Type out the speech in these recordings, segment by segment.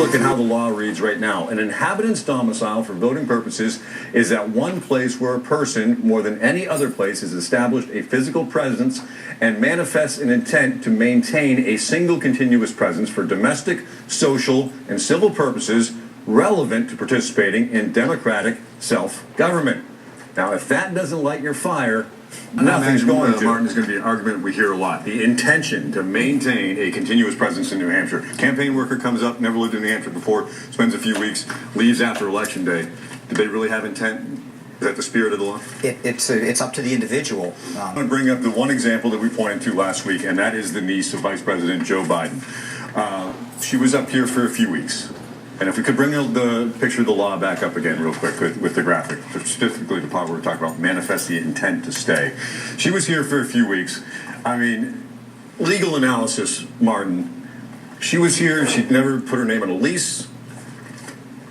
look at how the law reads right now. An inhabitant's domicile for voting purposes is that one place where a person, more than any other place, has established a physical presence and manifests an intent to maintain a single continuous presence for domestic, social, and civil purposes relevant to participating in democratic self-government. Now, if that doesn't light your fire, nothing's going to. Martin, is going to be an argument we hear a lot. The intention to maintain a continuous presence in New Hampshire. Campaign worker comes up, never lived in New Hampshire before, spends a few weeks, leaves after Election Day. Do they really have intent? Is that the spirit of the law? It's up to the individual. I'm going to bring up the one example that we pointed to last week, and that is the niece of Vice President Joe Biden. She was up here for a few weeks. And if we could bring the picture of the law back up again real quick with the graphic, specifically the part where we're talking about manifest the intent to stay. She was here for a few weeks. I mean, legal analysis, Martin. She was here. She'd never put her name on a lease.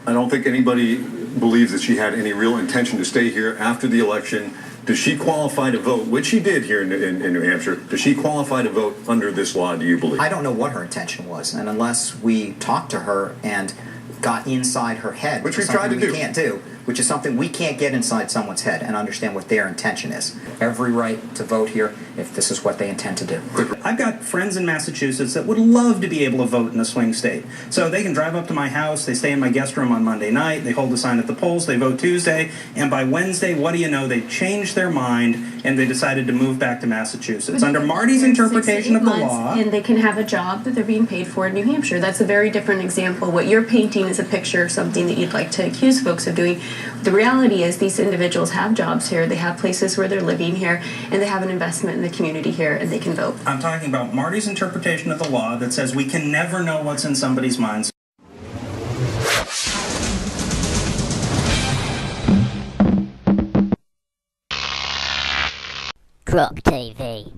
I don't think anybody believes that she had any real intention to stay here after the election. Does she qualify to vote, which she did here in New Hampshire? Does she qualify to vote under this law, do you believe? I don't know what her intention was, and unless we talked to her and got inside her head, which we tried to do. We can't do, which is something we can't get inside someone's head and understand what their intention is. Every right to vote here if this is what they intend to do. I've got friends in Massachusetts that would love to be able to vote in a swing state. So they can drive up to my house, they stay in my guest room on Monday night, they hold a sign at the polls, they vote Tuesday, and by Wednesday, what do you know, they changed their mind and they decided to move back to Massachusetts. Under Marty's interpretation of the law... And they can have a job that they're being paid for in New Hampshire. That's a very different example. What you're painting is a picture of something that you'd like to accuse folks of doing. The reality is these individuals have jobs here, they have places where they're living here, and they have an investment in the community here, and they can vote. I'm talking about Marty's interpretation of the law that says we can never know what's in somebody's minds. Croc TV.